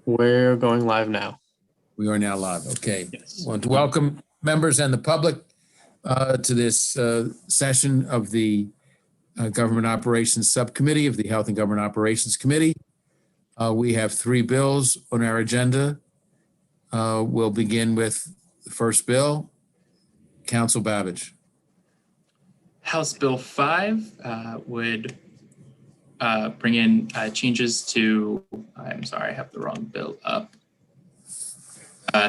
We're going live now. We are now live. Okay. Yes. I want to welcome members and the public to this session of the Government Operations Subcommittee of the Health and Government Operations Committee. We have 3 bills on our agenda. We'll begin with the first bill. Council Babbage. House Bill 5 would bring in changes to, I'm sorry, I have the wrong bill up.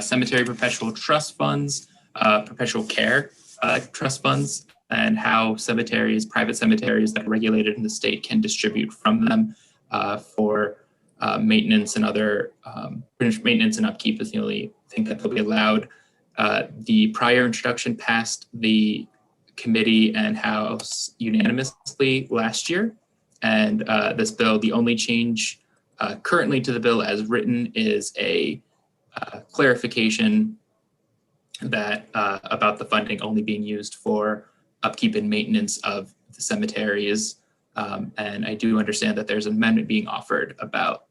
Cemetery perpetual trust funds, perpetual care trust funds, and how cemeteries, private cemeteries that are regulated in the state can distribute from them for maintenance and other maintenance and upkeep is the only thing that will be allowed. The prior introduction passed the committee and House unanimously last year. And this bill, the only change currently to the bill as written is a clarification that about the funding only being used for upkeep and maintenance of the cemeteries. And I do understand that there's an amendment being offered about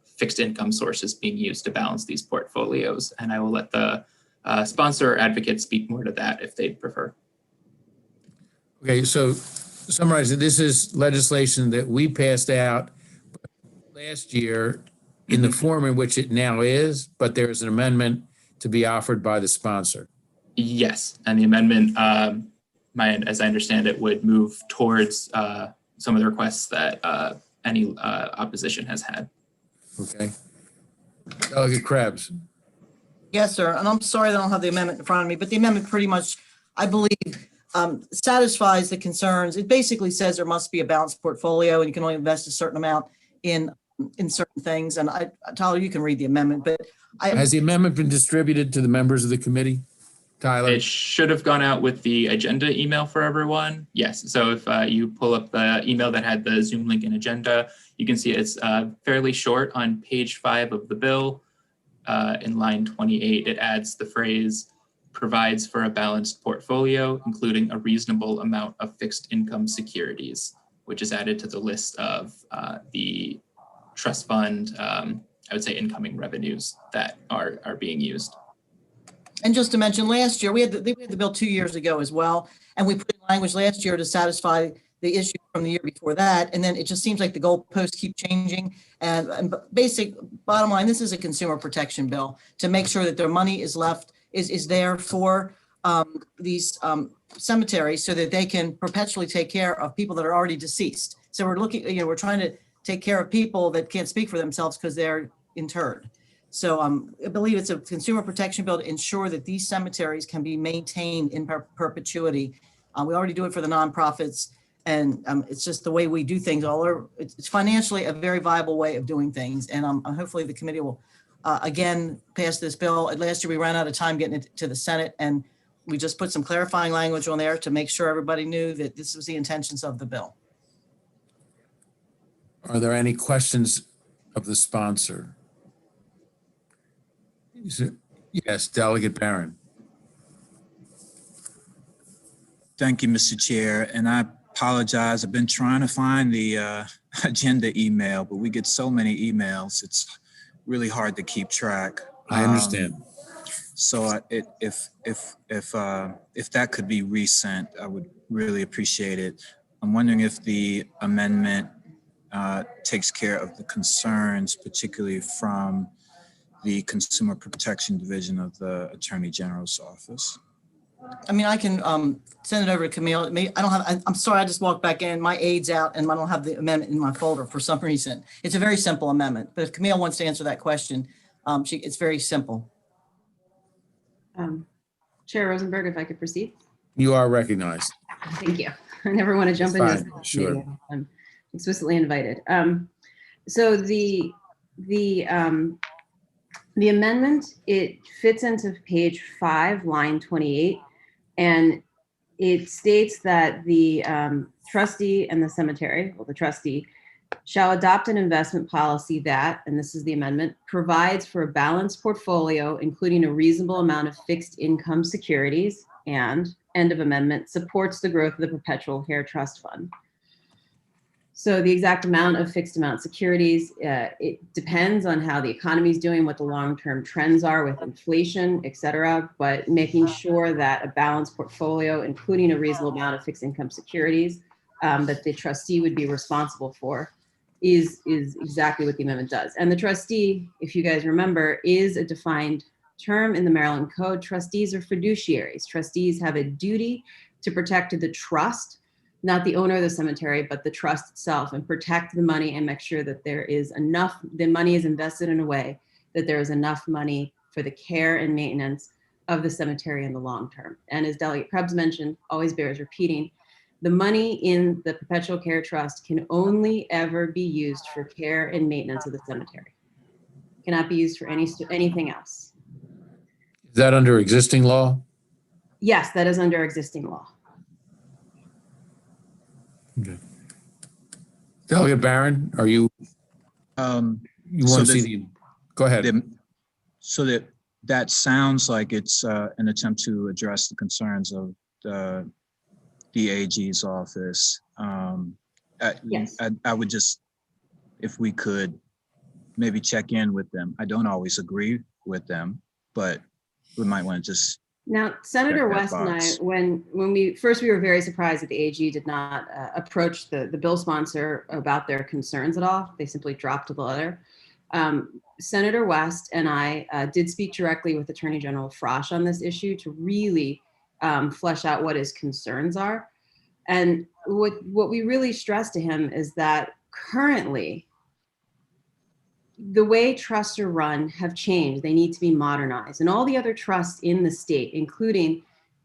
fixed income sources being used to balance these portfolios. And I will let the sponsor or advocate speak more to that if they'd prefer. Okay, so summarizing, this is legislation that we passed out last year in the form in which it now is, but there is an amendment to be offered by the sponsor. Yes, and the amendment, as I understand it, would move towards some of the requests that any opposition has had. Okay. Delegate Krebs. Yes, sir. And I'm sorry that I don't have the amendment in front of me, but the amendment pretty much, I believe, satisfies the concerns. It basically says there must be a balanced portfolio and you can only invest a certain amount in certain things. And Tyler, you can read the amendment, but Has the amendment been distributed to the members of the committee? Tyler? It should have gone out with the agenda email for everyone. Yes. So if you pull up the email that had the Zoom link and agenda, you can see it's fairly short on page 5 of the bill. In line 28, it adds the phrase provides for a balanced portfolio, including a reasonable amount of fixed income securities, which is added to the list of the trust fund, I would say incoming revenues that are being used. And just to mention, last year, we had the bill 2 years ago as well. And we put in language last year to satisfy the issue from the year before that. And then it just seems like the goalposts keep changing. And basic bottom line, this is a consumer protection bill to make sure that their money is there for these cemeteries so that they can perpetually take care of people that are already deceased. So we're looking, we're trying to take care of people that can't speak for themselves because they're interred. So I believe it's a consumer protection bill to ensure that these cemeteries can be maintained in perpetuity. We already do it for the nonprofits, and it's just the way we do things. It's financially a very viable way of doing things, and hopefully the committee will again pass this bill. Last year we ran out of time getting it to the Senate, and we just put some clarifying language on there to make sure everybody knew that this was the intentions of the bill. Are there any questions of the sponsor? Yes, Delegate Barron. Thank you, Mr. Chair. And I apologize. I've been trying to find the agenda email, but we get so many emails. It's really hard to keep track. I understand. So if that could be resent, I would really appreciate it. I'm wondering if the amendment takes care of the concerns, particularly from the Consumer Protection Division of the Attorney General's office. I mean, I can send it over to Camille. I'm sorry, I just walked back in. My aid's out and I don't have the amendment in my folder for some reason. It's a very simple amendment, but if Camille wants to answer that question, it's very simple. Chair Rosenberg, if I could proceed. You are recognized. Thank you. I never want to jump in this. Sure. I'm explicitly invited. So the amendment, it fits into page 5, line 28, and it states that the trustee and the cemetery, well, the trustee, shall adopt an investment policy that, and this is the amendment, provides for a balanced portfolio, including a reasonable amount of fixed income securities, and, end of amendment, supports the growth of the perpetual care trust fund. So the exact amount of fixed amount securities, it depends on how the economy is doing, what the long-term trends are with inflation, et cetera, but making sure that a balanced portfolio, including a reasonable amount of fixed income securities that the trustee would be responsible for is exactly what the amendment does. And the trustee, if you guys remember, is a defined term in the Maryland Code. Trustees are fiduciaries. Trustees have a duty to protect the trust, not the owner of the cemetery, but the trust itself, and protect the money and make sure that there is enough, the money is invested in a way that there is enough money for the care and maintenance of the cemetery in the long term. And as Delegate Krebs mentioned, always bears repeating, the money in the Perpetual Care Trust can only ever be used for care and maintenance of the cemetery. Cannot be used for anything else. Is that under existing law? Yes, that is under existing law. Okay. Delegate Barron, are you you so want to see the- the, go ahead. So that sounds like it's an attempt to address the concerns of the AG's office. Yes. I would just, if we could maybe check in with them. I don't always agree with them, but we might want to just. Now, Senator Check that West and I, box. when we were very surprised that the AG did not approach the bill sponsor about their concerns at all. They simply dropped the letter. Senator West and I did speak directly with Attorney General Frosch on this issue to really flesh out what his concerns are. And what we really stressed to him is that currently, the way trusts are run have changed. They need to be modernized. And all the other trusts in the state, including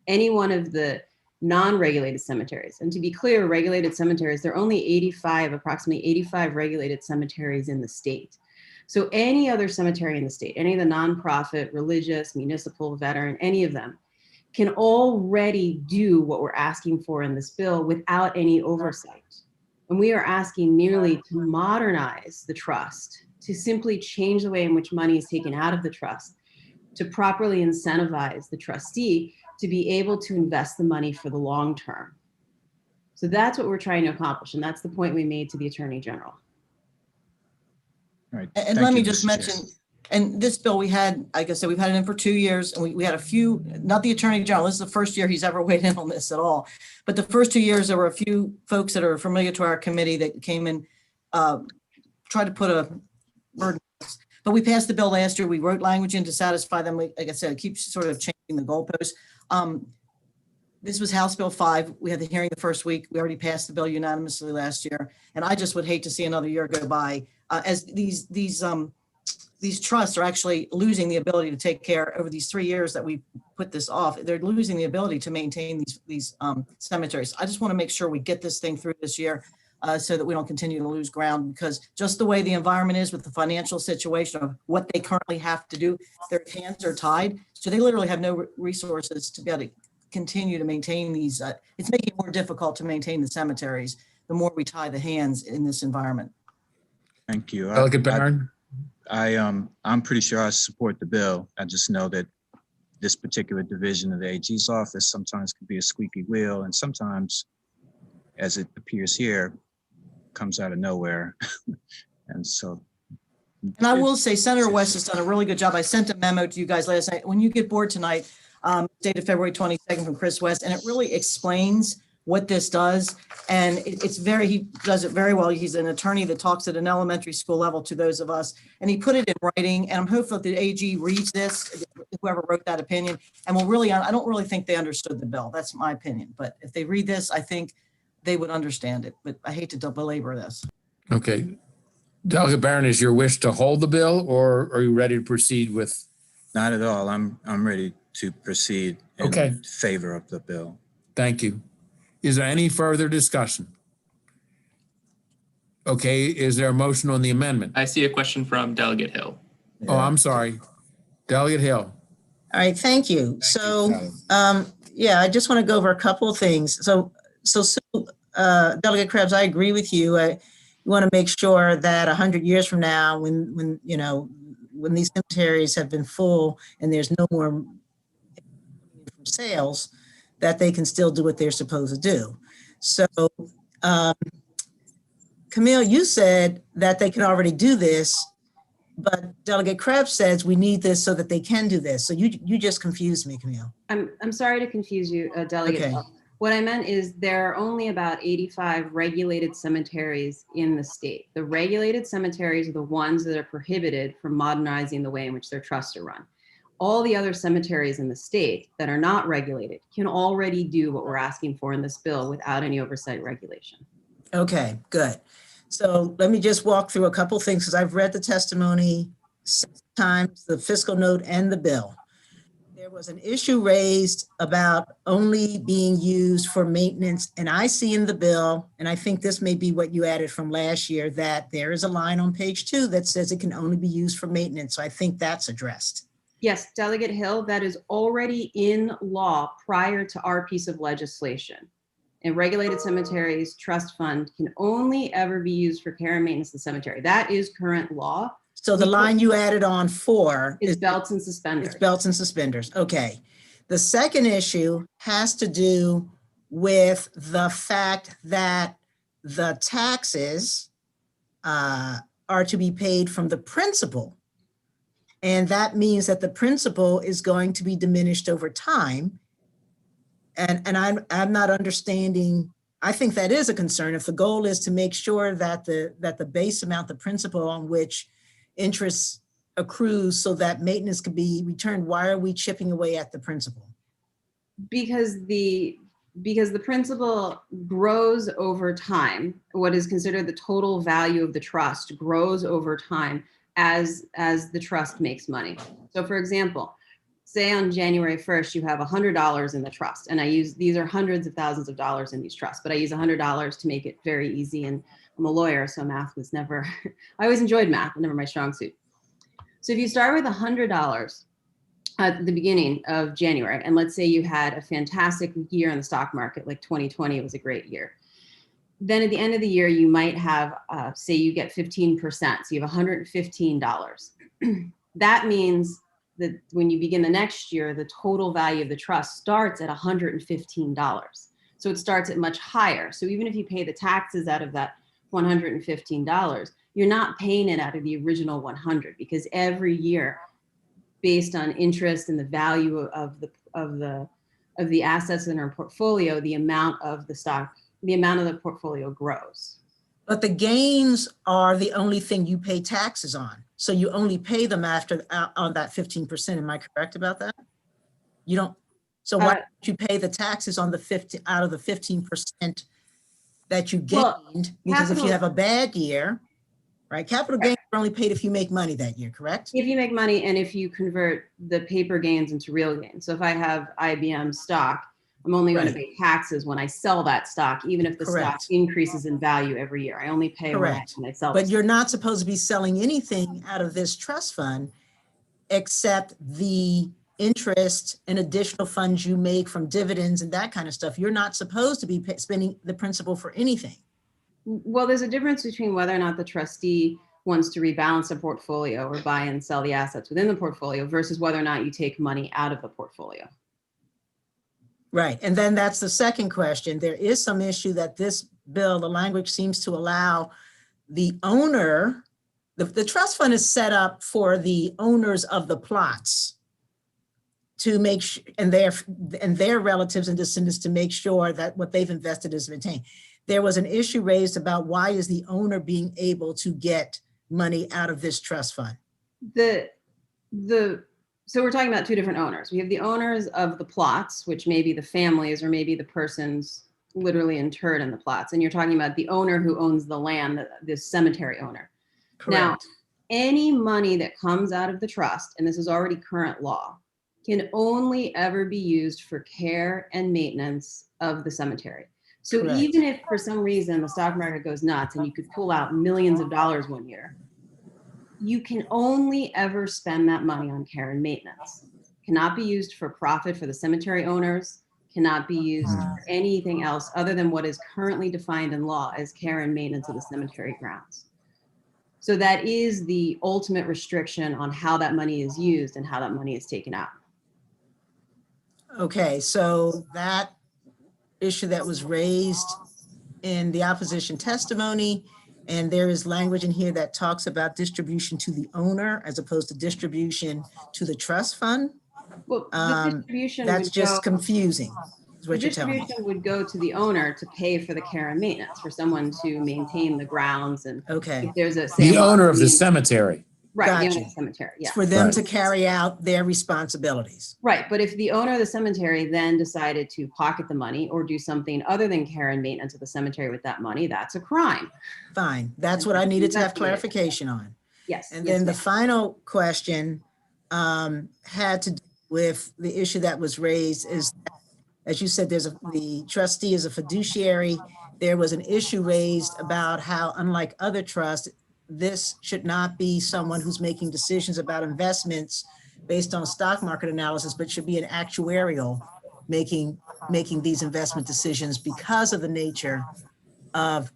any one of the non-regulated cemeteries. And to be clear, regulated cemeteries, there are only approximately 85 regulated cemeteries in the state. So any other cemetery in the state, any of the nonprofit, religious, municipal, veteran, any of them, can already do what we're asking for in this bill without any oversight. And we are asking merely to modernize the trust, to simply change the way in which money is taken out of the trust, to properly incentivize the trustee to be able to invest the money for the long term. So that's what we're trying to accomplish. And that's the point we made to the Attorney General. All right. And Thank let me you, just Mr. Chair. mention, and this bill we had, like I said, we've had it in for 2 years, and we had a few, not the Attorney General, this is the first year he's ever weighed in on this at all. But the first 2 years, there were a few folks that are familiar to our committee that came in, tried to put a burden. But we passed the bill last year. We wrote language in to satisfy them. Like I said, it keeps sort of changing the goalposts. This was House Bill 5. We had the hearing the first week. We already passed the bill unanimously last year. And I just would hate to see another year go by as these trusts are actually losing the ability to take care over these 3 years that we put this off. They're losing the ability to maintain these cemeteries. I just want to make sure we get this thing through this year so that we don't continue to lose ground, because just the way the environment is with the financial situation of what they currently have to do, their hands are tied. So they literally have no resources to be able to continue to maintain these. It's making it more difficult to maintain the cemeteries the more we tie the hands in this environment. Thank you. Delegate Barron? I'm pretty sure I support the bill. I just know that this particular division of the AG's office sometimes can be a squeaky wheel, and sometimes, as it appears here, comes out of nowhere. And so. And I will say Senator West has done a really good job. I sent a memo to you guys last night. When you get bored tonight, dated February 22nd from Chris West, and it really explains what this does. And he does it very well. He's an attorney that talks at an elementary school level to those of us, and he put it in writing. And I'm hopeful that the AG reads this, whoever wrote that opinion, and will really, I don't really think they understood the bill. That's my opinion. But if they read this, I think they would understand it. But I hate to belabor this. Okay. Delegate Barron, is your wish to hold the bill, or are you ready to proceed with? Not at all. I'm ready to proceed in favor of the bill. Thank you. Is there any further discussion? Okay, is there a motion on the amendment? I see a question from Delegate Hill. Oh, I'm sorry. Delegate Hill. All right, thank you. So, yeah, I just want to go over a couple of things. So Delegate Krebs, I agree with you. You want to make sure that 100 years from now, when these cemeteries have been full and there's no more sales, that they can still do what they're supposed to do. So Camille, you said that they can already do this, but Delegate Krebs says we need this so that they can do this. So you just confused me, Camille. I'm sorry to confuse you, Delegate. Okay. Hill. What I meant is there are only about 85 regulated cemeteries in the state. The regulated cemeteries are the ones that are prohibited from modernizing the way in which their trusts are run. All the other cemeteries in the state that are not regulated can already do what we're asking for in this bill without any oversight regulation. Okay, good. So let me just walk through a couple things because I've read the testimony 6 times, the fiscal note and the bill. There was an issue raised about only being used for maintenance. And I see in the bill, and I think this may be what you added from last year, that there is a line on page 2 that says it can only be used for maintenance. So I think that's addressed. Yes, Delegate Hill, that is already in law prior to our piece of legislation. And regulated cemeteries trust fund can only ever be used for care and maintenance of the cemetery. That is current law. So the line you added on 4 is belts and suspenders. It's belts and suspenders. Okay. The second issue has to do with the fact that the taxes are to be paid from the principal. And that means that the principal is going to be diminished over time. And I'm not understanding. I think that is a concern. If the goal is to make sure that the base amount, the principal on which interest accrues so that maintenance could be returned, why are we chipping away at the principal? Because the principal grows over time. What is considered the total value of the trust grows over time as the trust makes money. So for example, say on January 1st, you have $100 in the trust. And these are hundreds of thousands of dollars in these trusts, but I use $100 to make it very easy. And I'm a lawyer, so math was never, I always enjoyed math, but never my strong suit. So if you start with $100 at the beginning of January, and let's say you had a fantastic year in the stock market, like 2020 was a great year. Then at the end of the year, you might have, say you get 15%, so you have $115. That means that when you begin the next year, the total value of the trust starts at $115. So it starts at much higher. So even if you pay the taxes out of that $115, you're not paying it out of the original 100 because every year, based on interest and the value of the assets in our portfolio, the amount of the portfolio grows. But the gains are the only thing you pay taxes on. So you only pay them after on that 15%. Am I correct about that? You don't. So why don't you pay the taxes on the 50 out of the 15% that you gained? Because if you have a bad year, right? Capital gains are only paid if you make money that year, correct? If you make money and if you convert the paper gains into real gains. So if I have IBM stock, I'm only going to pay taxes when I sell that stock, even if the stock increases in value every year. I only pay when I sell. But you're not supposed to be selling anything out of this trust fund except the interest and additional funds you make from dividends and that kind of stuff. You're not supposed to be spending the principal for anything. Well, there's a difference between whether or not the trustee wants to rebalance a portfolio or buy and sell the assets within the portfolio versus whether or not you take money out of the portfolio. Right. And then that's the second question. There is some issue that this bill, the language seems to allow the owner, the trust fund is set up for the owners of the plots to make sure, and their relatives and descendants to make sure that what they've invested is maintained. There was an issue raised about why is the owner being able to get money out of this trust fund? So we're talking about two different owners. We have the owners of the plots, which may be the families or maybe the persons literally interred in the plots. And you're talking about the owner who owns the land, this cemetery owner. Correct. Now, any money that comes out of the trust, and this is already current law, can only ever be used for care and maintenance of the cemetery. So Correct. Even if for some reason the stock market goes nuts and you could pull out millions of dollars one year, you can only ever spend that money on care and maintenance. Cannot be used for profit for the cemetery owners, cannot be used for anything else other than what is currently defined in law as care and maintenance of the cemetery grounds. So that is the ultimate restriction on how that money is used and how that money is taken out. Okay, so that issue that was raised in the opposition testimony And there is language in here that talks about distribution to the owner as opposed to distribution to the trust fund. Well, the distribution That's would just go, confusing, is the what you're telling me. distribution would go to the owner to pay for the care and maintenance, for someone to maintain the grounds, and Okay. if there's a. say, The owner of the mean- cemetery. Right, the owner Gotcha. of the cemetery, It's yeah. for them Right. to carry out their responsibilities. Right, but if the owner of the cemetery then decided to pocket the money or do something other than care and maintenance of the cemetery with that money, that's a crime. Fine. That's what I needed to have Investigated. clarification on. Yes. And yes, then the ma'am. final question had to do with the issue that was raised is, as you said, the trustee is a fiduciary. There was an issue raised about how, unlike other trusts, this should not be someone who's making decisions about investments based on stock market analysis, but should be an actuarial making these investment decisions because of the nature of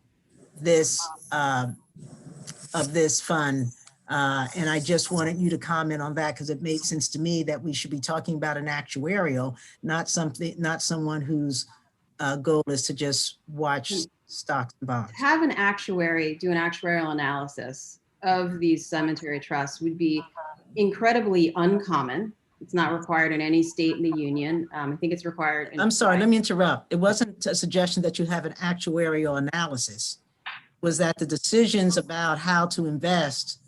this fund. And I just wanted you to comment on that because it made sense to me that we should be talking about an actuarial, not someone whose goal is to just watch stocks and bonds. Have an actuary do an actuarial analysis of these cemetery trusts would be incredibly uncommon. It's not required in any state in the union. I think it's required. I'm sorry, let me interrupt. It wasn't a suggestion that you have an actuarial analysis. Was that the decisions about how to invest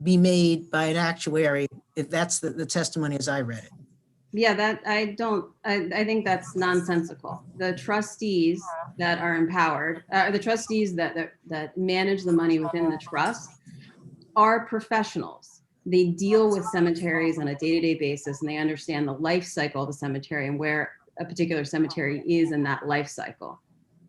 be made by an actuary, if that's the testimony as I read it? Yeah, that I think that's nonsensical. The trustees that are empowered, the trustees that manage the money within the trust are professionals. They deal with cemeteries on a day-to-day basis, and they understand the life cycle of the cemetery and where a particular cemetery is in that life cycle.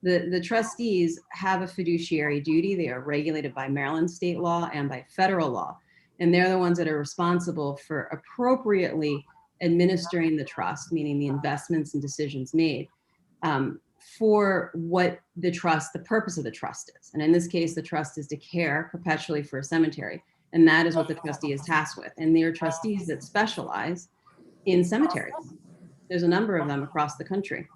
The trustees have a fiduciary duty. They are regulated by Maryland state law and by federal law, and they're the ones that are responsible for appropriately administering the trust, meaning the investments and decisions made for what the purpose of the trust is. And in this case, the trust is to care perpetually for a cemetery. And that is what the trustee is tasked with. And there are trustees that specialize in cemeteries. There's a number of them across the country.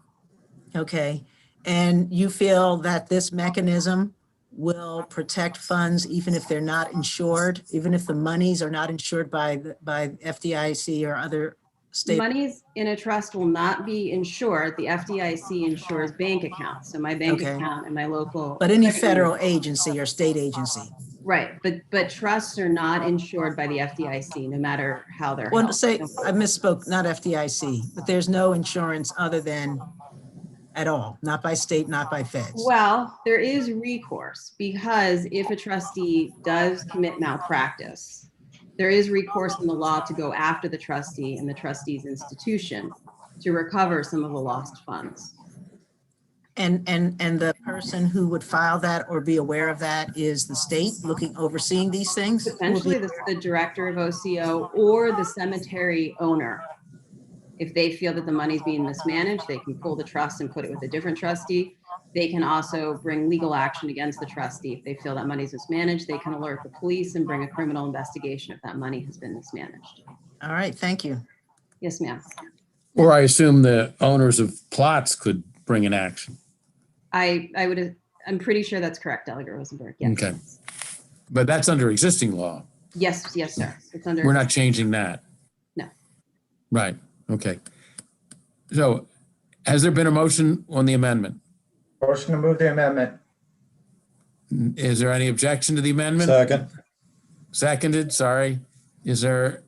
Okay. And you feel that this mechanism will protect funds even if they're not insured, even if the monies are not insured by FDIC or other state? Monies in a trust will not be insured. The FDIC insures bank accounts. So my bank Okay. account and my local. But any federal agency or state agency? Right, but trusts are not insured by the FDIC, no matter how they're Well, held. say, I misspoke, not FDIC, but there's no insurance other than at all, not by state, not by feds. Well, there is recourse, because if a trustee does commit malpractice, there is recourse in the law to go after the trustee and the trustee's institution to recover some of the lost funds. And the person who would file that or be aware of that is the state overseeing these things? Potentially the director of OCO or the cemetery owner. If they feel that the money's being mismanaged, they can pull the trust and put it with a different trustee. They can also bring legal action against the trustee. If they feel that money's mismanaged, they can alert the police and bring a criminal investigation if that money has been mismanaged. All right, thank you. Yes, ma'am. Or I assume the owners of plots could bring an action. I'm pretty sure that's correct, Delegate Rosenberg. Yes. Okay. But that's under existing law. Yes, sir. It's under. We're not changing that. No. Right. Okay. So has there been a motion on the amendment? Motion to move the amendment. Is there any objection to the amendment? Second. Seconded, sorry. Is there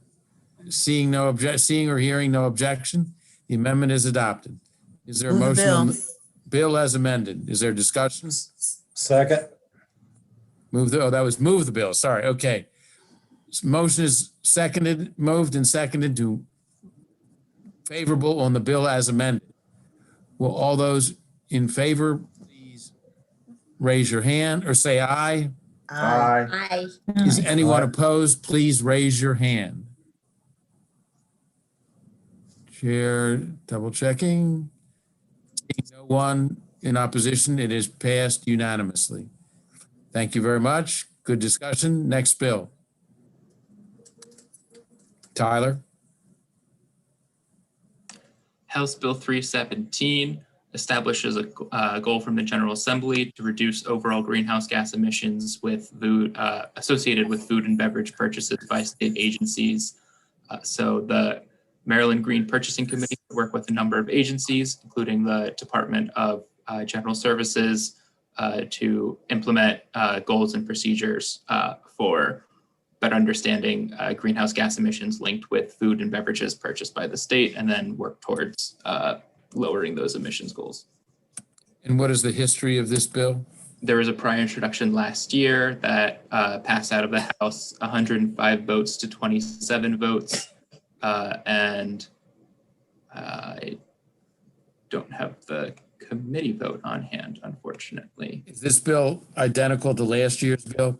seeing or hearing no objection? The amendment is adopted. Is there a Move the motion on bill. the bill as amended? Is there discussion? Second. Move the bill. Sorry. Okay. Motion is moved and seconded to favorable on the bill as amended. Will all those in favor, please raise your hand or say aye. Aye. Is anyone Aye. opposed? Please raise your hand. Chair double checking. Seeing no one in opposition, it is passed unanimously. Thank you very much. Good discussion. Next bill. Tyler? House Bill 317, establishes a goal from the General Assembly to reduce overall greenhouse gas emissions with food, associated with food and beverage purchases by state agencies. So the Maryland Green Purchasing Committee work with a number of agencies, including the Department of General Services, to implement goals and procedures for better understanding greenhouse gas emissions linked with food and beverages purchased by the state, and then work towards lowering those emissions goals. And what is the history of this bill? There was a prior introduction last year that passed out of the House, 105 votes to 27 votes. And I don't have the committee vote on hand, unfortunately. Is this bill identical to last year's bill?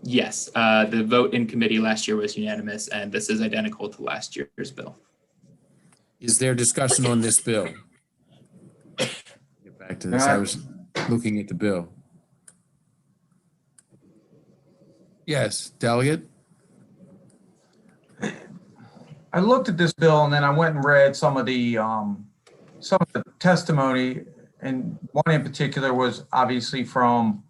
Yes, the vote in committee last year was unanimous, and this is identical to last year's bill. Is there discussion on this bill? Get back to this. I was looking at the bill. Yes, Delegate? I looked at this bill and then I went and read some of the testimony, and one in particular was obviously from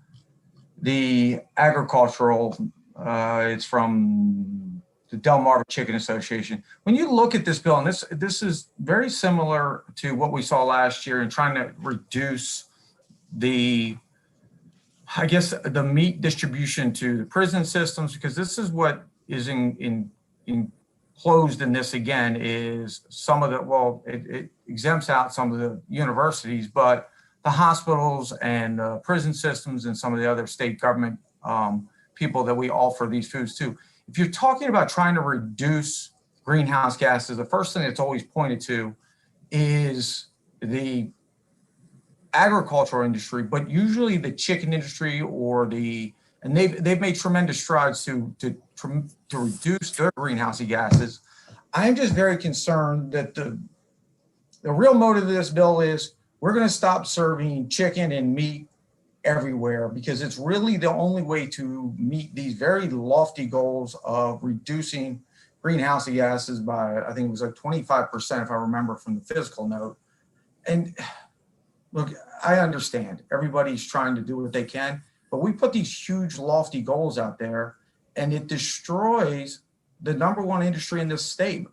the agricultural. It's from the Delmarva Chicken Association. When you look at this bill, and this is very similar to what we saw last year in trying to reduce the meat distribution to the prison systems, because this is what is enclosed in this again is some of the, it exempts out some of the universities, but the hospitals and prison systems and some of the other state government people that we offer these foods to. If you're talking about trying to reduce greenhouse gases, the first thing that's always pointed to is the agricultural industry, but usually the chicken industry and they've made tremendous strides to reduce their greenhouse gases. I am just very concerned that the real motive of this bill is we're going to stop serving chicken and meat everywhere, because it's really the only way to meet these very lofty goals of reducing greenhouse gases by, I think it was like 25%, if I remember from the physical note. And look, I understand everybody's trying to do what they can, but we put these huge lofty goals out there and it destroys the #1 industry in this state.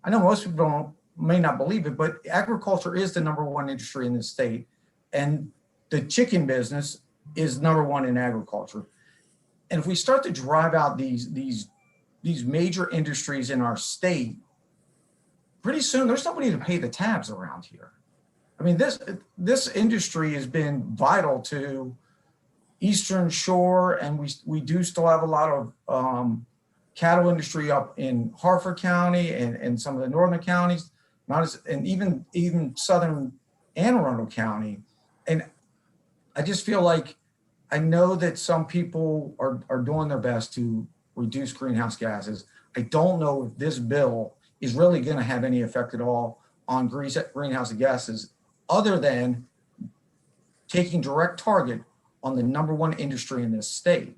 I know most people may not believe it, but agriculture is the #1 industry in this state. And the chicken business is #1 in agriculture. And if we start to drive out these major industries in our state, pretty soon there's nobody to pay the tabs around here. I mean, this industry has been vital to Eastern Shore, and we do still have a lot of cattle industry up in Harford County and some of the northern counties, and even southern Anne Arundel County. And I just feel like I know that some people are doing their best to reduce greenhouse gases. I don't know if this bill is really going to have any effect at all on greenhouse gases, other than taking direct target on the #1 industry in this state.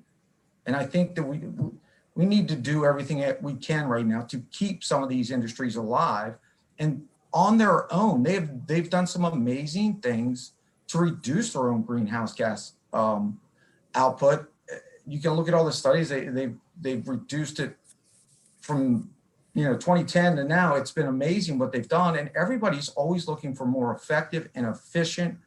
And I think that we need to do everything that we can right now to keep some of these industries alive. And on their own, they've done some amazing things to reduce their own greenhouse gas output. You can look at all the studies. They've reduced it from 2010 to now. It's been amazing what they've done, and everybody's always looking for more effective and efficient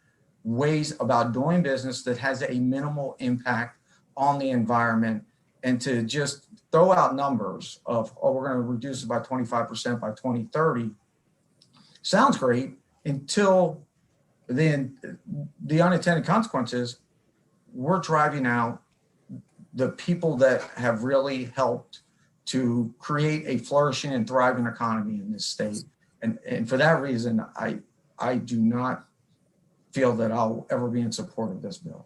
ways about doing business that has a minimal impact on the environment. And to just throw out numbers of, we're going to reduce it by 25% by 2030 sounds great, until then the unintended consequences, we're driving out the people that have really helped to create a flourishing and thriving economy in this state. And for that reason, I do not feel that I'll ever be in support of this bill.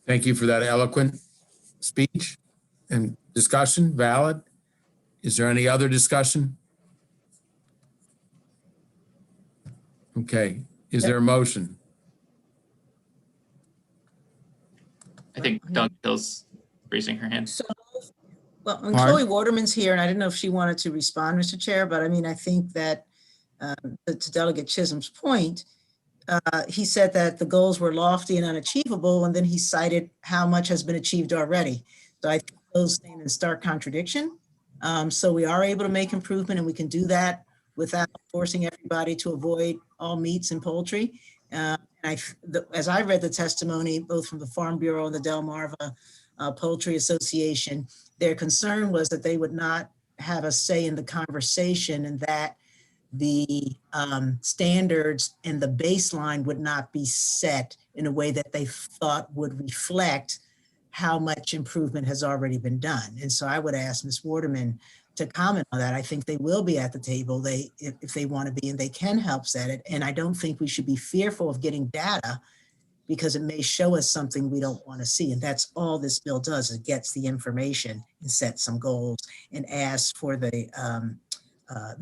Thank you for that eloquent speech and discussion. Valid. Is there any other discussion? Okay. Is there a motion? I think Doug Hill's raising her hand. So, well, and Mark? Chloe Waterman's here, and I didn't know if she wanted to respond, Mr. Chair, but I mean, I think that to Delegate Chisholm's point, he said that the goals were lofty and unachievable, and then he cited how much has been achieved already. So I think those stand in stark contradiction. So we are able to make improvement, and we can do that without forcing everybody to avoid all meats and poultry. As I read the testimony, both from the Farm Bureau and the Delmarva Poultry Association, their concern was that they would not have a say in the conversation, and that the standards and the baseline would not be set in a way that they thought would reflect how much improvement has already been done. And so I would ask Ms. Waterman to comment on that. I think they will be at the table if they want to be, and they can help set it. And I don't think we should be fearful of getting data, because it may show us something we don't want to see. And that's all this bill does, is gets the information and sets some goals and asks for the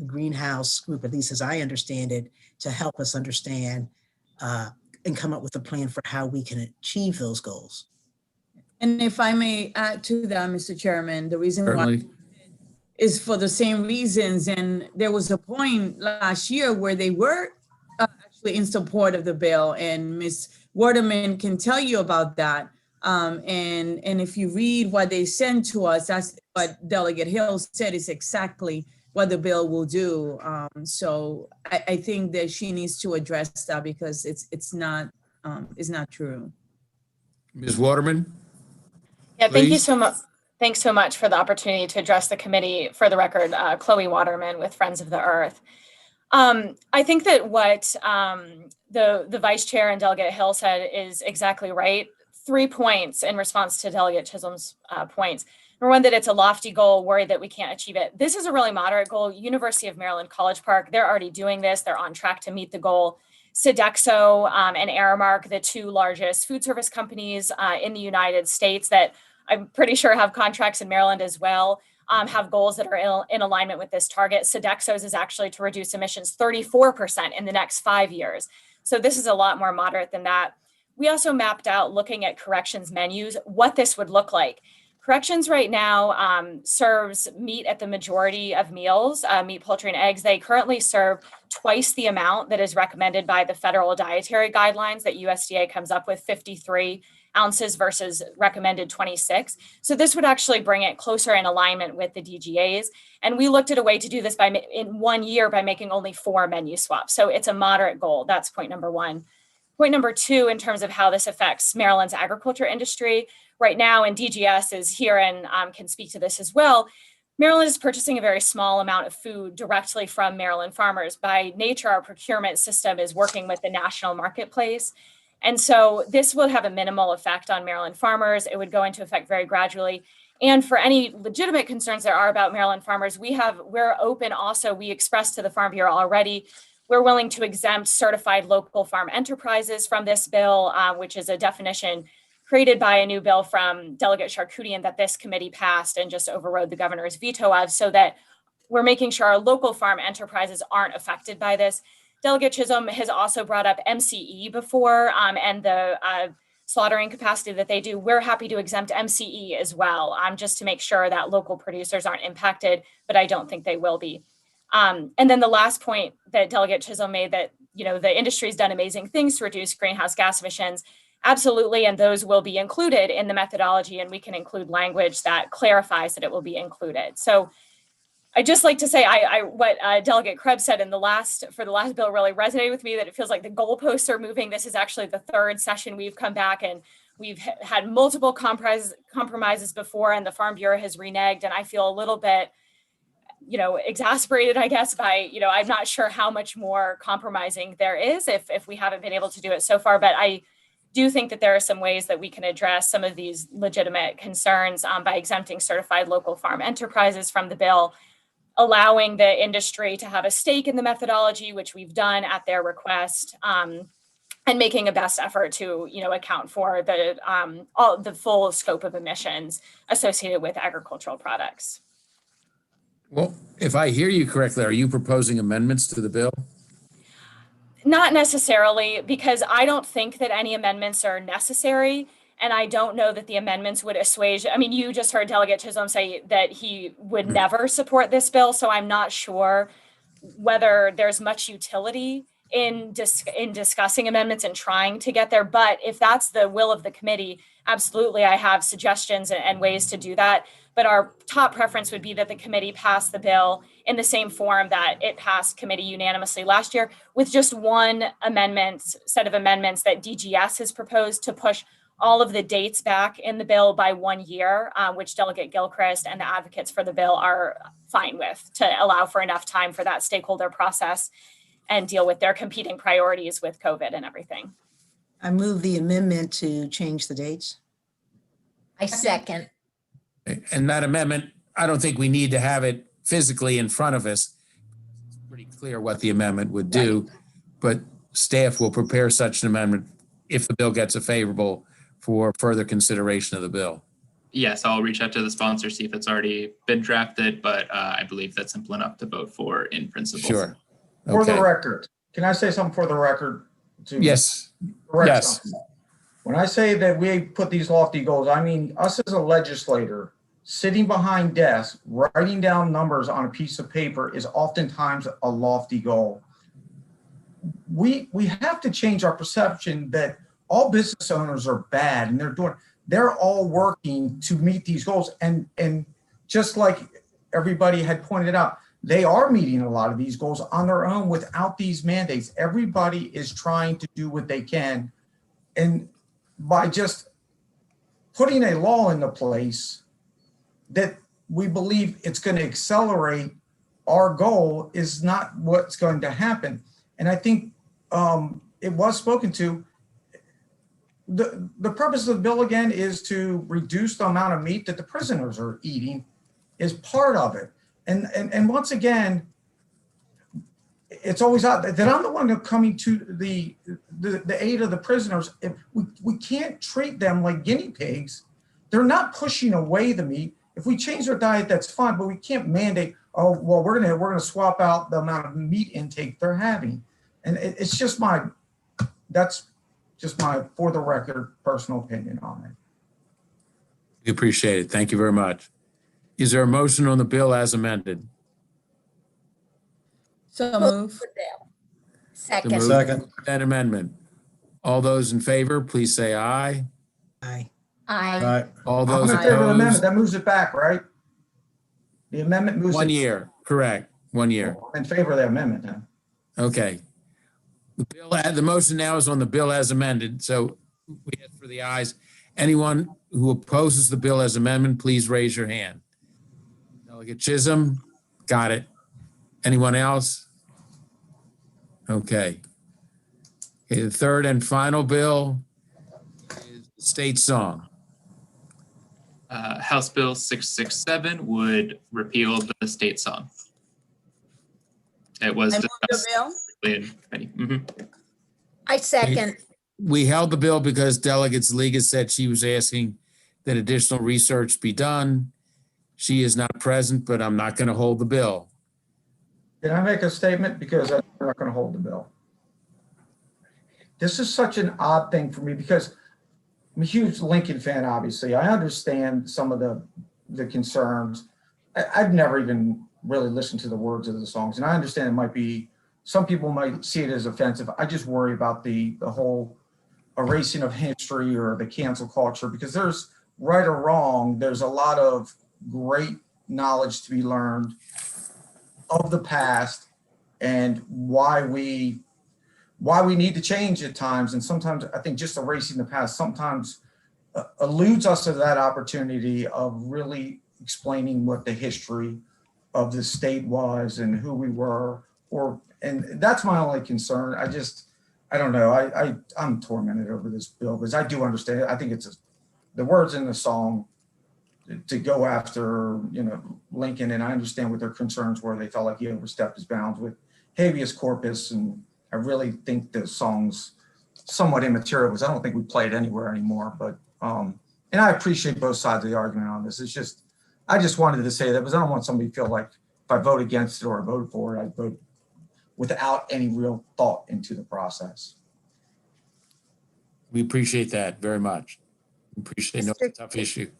greenhouse group, at least as I understand it, to help us understand and come up with a plan for how we can achieve those goals. And if I may add to that, Mr. Chairman, the reason Certainly. why is for the same reasons. And there was a point last year where they were actually in support of the bill, and Ms. Waterman can tell you about that. And if you read what they sent to us, that's what Delegate Hill said is exactly what the bill will do. So I think that she needs to address that, because it's not true. Ms. Waterman? Yeah, thank you Please. so much. Thanks so much for the opportunity to address the committee. For the record, Chloe Waterman with Friends of the Earth. I think that what the Vice Chair and Delegate Hill said is exactly right. 3 points in response to Delegate Chisholm's points. Number one, that it's a lofty goal, worried that we can't achieve it. This is a really moderate goal. University of Maryland College Park, they're already doing this. They're on track to meet the goal. Sodexo and Aramark, the two largest food service companies in the United States that I'm pretty sure have contracts in Maryland as well, have goals that are in alignment with this target. Sodexo's is actually to reduce emissions 34% in the next 5 years. So this is a lot more moderate than that. We also mapped out, looking at corrections menus, what this would look like. Corrections right now serves meat at the majority of meals, meat, poultry, and eggs. They currently serve twice the amount that is recommended by the federal dietary guidelines that USDA comes up with, 53 ounces versus recommended 26. So this would actually bring it closer in alignment with the DGAs. And we looked at a way to do this in 1 year by making only 4 menu swaps. So it's a moderate goal. That's point number one. Point number two, in terms of how this affects Maryland's agriculture industry, right now, and DGS is here and can speak to this as well, Maryland is purchasing a very small amount of food directly from Maryland farmers. By nature, our procurement system is working with the national marketplace. And so this will have a minimal effect on Maryland farmers. It would go into effect very gradually. And for any legitimate concerns there are about Maryland farmers, we're open also. We expressed to the Farm Bureau already, we're willing to exempt certified local farm enterprises from this bill, which is a definition created by a new bill from Delegate Charkoudian that this committee passed and just overrode the governor's veto of, so that we're making sure our local farm enterprises aren't affected by this. Delegate Chisholm has also brought up MCE before, and the slaughtering capacity that they do. We're happy to exempt MCE as well, just to make sure that local producers aren't impacted, but I don't think they will be. And then the last point that Delegate Chisholm made, that the industry's done amazing things to reduce greenhouse gas emissions. Absolutely, and those will be included in the methodology, and we can include language that clarifies that it will be included. So I just like to say, what Delegate Krebs said for the last bill really resonated with me, that it feels like the goalposts are moving. This is actually the third session we've come back, and we've had multiple compromises before, and the Farm Bureau has reneged, and I feel a little bit exasperated, I guess, by, I'm not sure how much more compromising there is if we haven't been able to do it so far. But I do think that there are some ways that we can address some of these legitimate concerns by exempting certified local farm enterprises from the bill, allowing the industry to have a stake in the methodology, which we've done at their request, and making a best effort to, account for the full scope of emissions associated with agricultural products. Well, if I hear you correctly, are you proposing amendments to the bill? Not necessarily, because I don't think that any amendments are necessary. And I don't know that the amendments would assuage. I mean, you just heard Delegate Chisholm say that he would never support this bill. So I'm not sure whether there's much utility in discussing amendments and trying to get there. But if that's the will of the committee, absolutely, I have suggestions and ways to do that. But our top preference would be that the committee pass the bill in the same form that it passed committee unanimously last year, with just one set of amendments that DGS has proposed to push all of the dates back in the bill by 1 year, which Delegate Gilchrist and the advocates for the bill are fine with, to allow for enough time for that stakeholder process and deal with their competing priorities with COVID and everything. I move the amendment to change the dates. I second. And that amendment, I don't think we need to have it physically in front of us. It's pretty clear what the amendment would do, but staff will prepare such an amendment if the bill gets a favorable for further consideration of the bill. Yes, I'll reach out to the sponsor, see if it's already been drafted, but I believe that's simple enough to vote for in principle. Sure. For the Okay. record, can I say something for the record? to Yes. correct Yes. something? When I say that we put these lofty goals, I mean us as a legislator sitting behind desks, writing down numbers on a piece of paper is oftentimes a lofty goal. We have to change our perception that all business owners are bad and they're all working to meet these goals. And just like everybody had pointed out, they are meeting a lot of these goals on their own without these mandates. Everybody is trying to do what they can. And by just putting a law into place that we believe it's going to accelerate our goal is not what's going to happen. And I think it was spoken to. The purpose of the bill, again, is to reduce the amount of meat that the prisoners are eating is part of it. And once again, it's always out that I'm the one coming to the aid of the prisoners. If we can't treat them like guinea pigs. They're not pushing away the meat. If we change their diet, that's fine, but we can't mandate, oh, well, we're gonna swap out the amount of meat intake they're having. And it's just that's just my, for the record, personal opinion on it. We appreciate it. Thank you very much. Is there a motion on the bill as amended? So move. Second. To move Second. that amendment. All those in favor, please say aye. Aye. Aye. All I'm those in favor of the amendment. opposed? That moves it back, right? The amendment moves it. 1 year, correct, 1 year. I'm in favor of the amendment then. Okay. The motion now is on the bill as amended, so we ask for the ayes. Anyone who opposes the bill as amendment, please raise your hand. Delegate Chisholm, got it. Anyone else? Okay. Okay, the third and final bill is the state song. House Bill 667 would repeal the state song. It was I move the discussed bill. in committee. Mhm. I second. We held the bill because Delegate Liga said she was asking that additional research be done. She is not present, but I'm not going to hold the bill. Can I make a statement? Because I'm not going to hold the bill. This is such an odd thing for me because I'm a huge Lincoln fan, obviously. I understand some of the concerns. I've never even really listened to the words of the songs. And I understand it might be, some people might see it as offensive. I just worry about the whole erasing of history or the cancel culture, because there's right or wrong, there's a lot of great knowledge to be learned of the past and why we need to change at times. And sometimes I think just erasing the past sometimes eludes us of that opportunity of really explaining what the history of the state was and who we were, and that's my only concern. I don't know. I'm tormented over this bill because I do understand it. I think it's the words in the song to go after, Lincoln, and I understand what their concerns were. They felt like he overstepped his bounds with habeas corpus, and I really think the song's somewhat immaterial because I don't think we play it anywhere anymore. But and I appreciate both sides of the argument on this. It's just I just wanted to say that because I don't want somebody to feel like if I vote against it or I vote for it, I vote without any real thought into the process. We appreciate that very much. We appreciate no Mr. tough issue.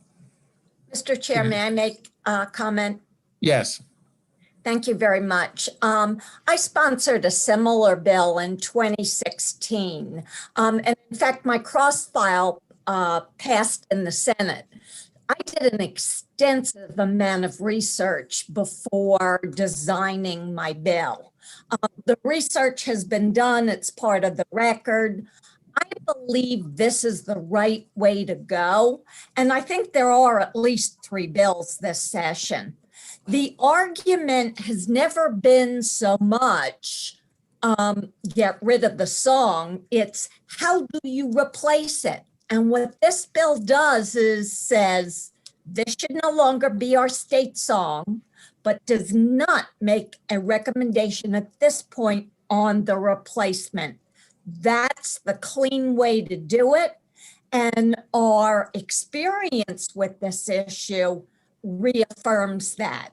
Mr. Chair, may I make a comment? Yes, Thank you very much. I sponsored a similar bill in 2016. And in fact, my cross file passed in the Senate. I did an extensive amount of research before designing my bill. The research has been done. It's part of the record. I believe this is the right way to go. And I think there are at least 3 bills this session. The argument has never been so much get rid of the song. It's how do you replace it? And what this bill does is says this should no longer be our state song, but does not make a recommendation at this point on the replacement. That's the clean way to do it. And our experience with this issue reaffirms that.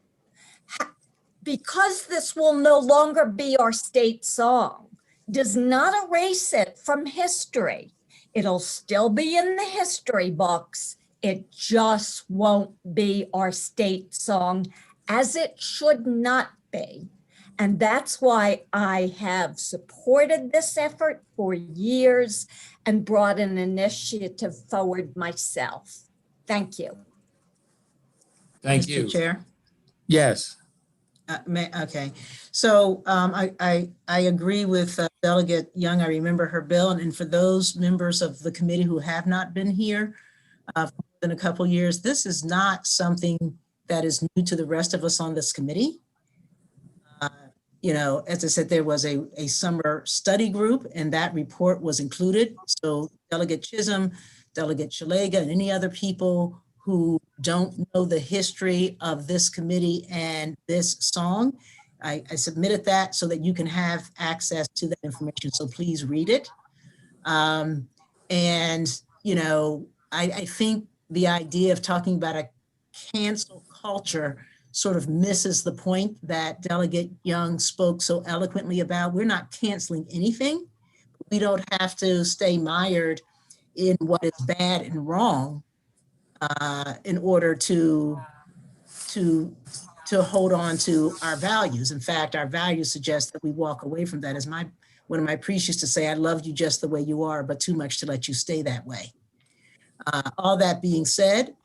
Because this will no longer be our state song, does not erase it from history. It'll still be in the history books. It just won't be our state song, as it should not be. And that's why I have supported this effort for years and brought an initiative forward myself. Thank you. Thank you. Mr. Chair. Yes. Okay, so I agree with Delegate Young. I remember her bill, and for those members of the committee who have not been here for more than a couple years, this is not something that is new to the rest of us on this committee. You know, as I said, there was a summer study group, and that report was included. So Delegate Chisholm, Delegate Shalega, and any other people who don't know the history of this committee and this song, I submitted that so that you can have access to that information. So please read it. And, you know, I think the idea of talking about a cancel culture sort of misses the point that Delegate Young spoke so eloquently about. We're not canceling anything. We don't have to stay mired in what is bad and wrong in order to hold on to our values. In fact, our values suggest that we walk away from that. As one of my priests used to say, I loved you just the way you are, but too much to let you stay that way. All that being said,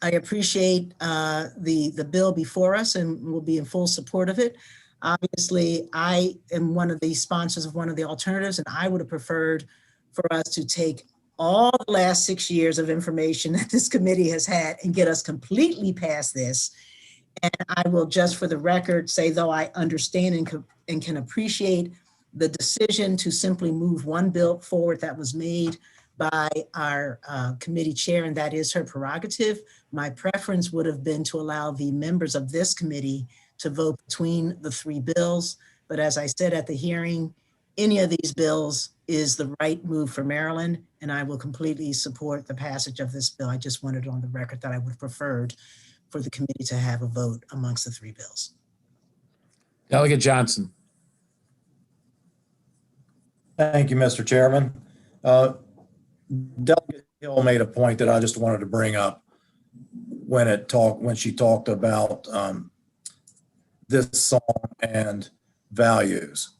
I appreciate the bill before us and will be in full support of it. Obviously, I am one of the sponsors of one of the alternatives, and I would have preferred for us to take all the last 6 years of information that this committee has had and get us completely past this. And I will just for the record say, though I understand and can appreciate the decision to simply move one bill forward that was made by our committee chair, and that is her prerogative. My preference would have been to allow the members of this committee to vote between the 3 bills. But as I said at the hearing, any of these bills is the right move for Maryland, and I will completely support the passage of this bill. I just wanted on the record that I would have preferred for the committee to have a vote amongst the 3 bills. Delegate Johnson. Thank you, Mr. Chairman. Delegate Hill made a point that I just wanted to bring up when she talked about this song and values.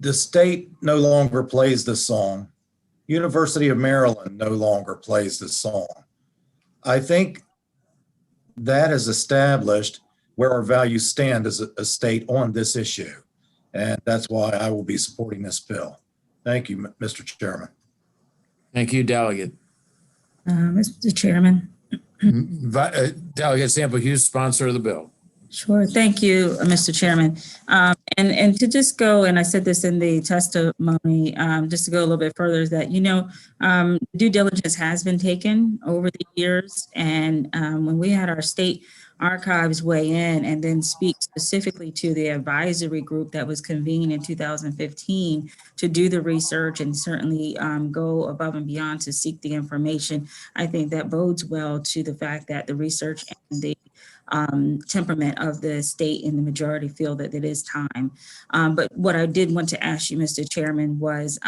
The state no longer plays this song. University of Maryland no longer plays this song. I think that is established where our values stand as a state on this issue. And that's why I will be supporting this bill. Thank you, Mr. Chairman. Thank you, Delegate. Mr. Chairman. Delegate Sample Hughes, sponsor of the bill. Sure. Thank you, Mr. Chairman. And to just go, and I said this in the testimony, just to go a little bit further, is that, due diligence has been taken over the years. And when we had our state archives weigh in and then speak specifically to the advisory group that was convened in 2015 to do the research and certainly go above and beyond to seek the information, I think that bodes well to the fact that the research and the temperament of the state and the majority feel that it is time. But what I did want to ask you, Mr. Chairman, was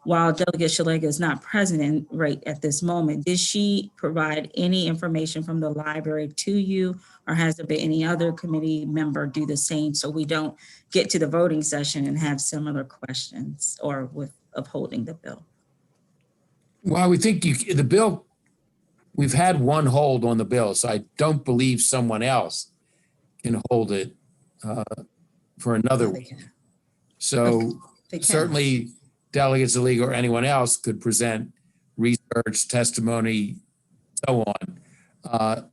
while Delegate Shalega is not present right at this moment, did she provide any information from the library to you, or has there been any other committee member do the same so we don't get to the voting session and have similar questions or with upholding the bill? Well, we think the bill, we've had one hold on the bill, so I don't believe someone else can hold it for another week. So certainly Delegate Zaliga or anyone else could present research, testimony, so on,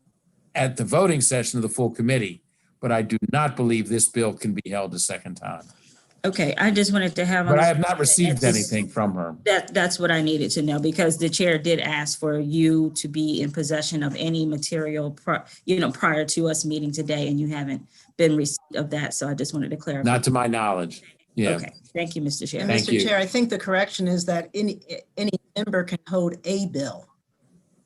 at the voting session of the full committee. But I do not believe this bill can be held a second time. Okay, I just wanted to have. But I have not received anything from her. That's what I needed to know, because the chair did ask for you to be in possession of any material, prior to us meeting today, and you haven't been received of that. So I just wanted to clarify. Not to my knowledge. Yeah. Okay, thank you, Mr. Chair. And Thank Mr. you. Chair, I think the correction is that any member can hold a bill.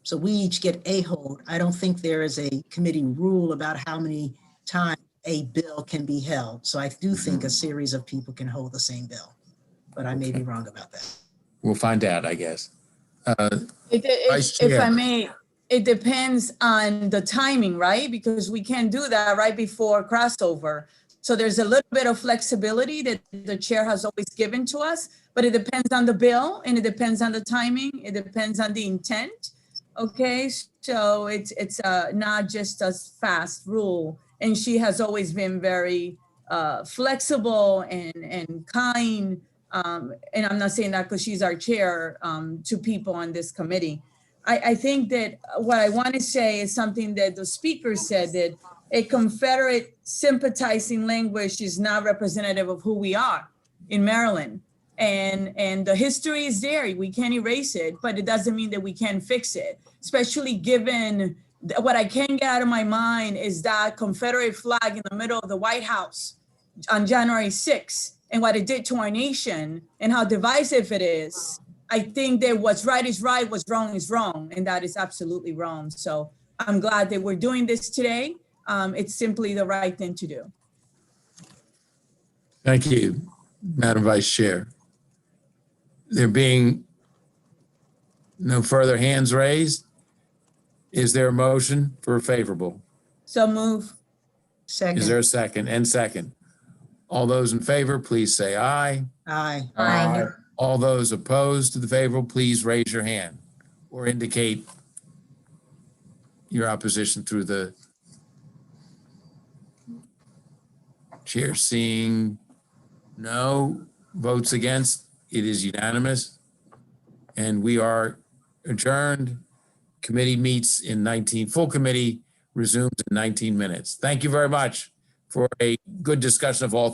So we each get a hold. I don't think there is a committee rule about how many times a bill can be held. So I do think a series of people can hold the same bill, but I may be wrong about that. We'll find out, I guess. If I may, it depends on the timing, right? Because we can't do that right before crossover. So there's a little bit of flexibility that the chair has always given to us, but it depends on the bill and it depends on the timing. It depends on the intent. Okay, so it's not just a fast rule. And she has always been very flexible and kind. And I'm not saying that because she's our chair, to people on this committee. I think that what I want to say is something that the speaker said, that a Confederate sympathizing language is not representative of who we are in Maryland. And the history is there. We can't erase it, but it doesn't mean that we can't fix it, especially given what I can't get out of my mind is that Confederate flag in the middle of the White House on January 6th and what it did to our nation and how divisive it is. I think that what's right is right, what's wrong is wrong, and that is absolutely wrong. So I'm glad that we're doing this today. It's simply the right thing to do. Thank you, Madam Vice Chair. There being no further hands raised, is there a motion for favorable? So move. Second. Is there a second? And second. All those in favor, please say aye. Aye. Aye. All those opposed to the favorable, please raise your hand or indicate your opposition through the chair. Seeing no votes against, it is unanimous. And we are adjourned. Committee meets in full committee resumes in 19 minutes. Thank you very much for a good discussion of all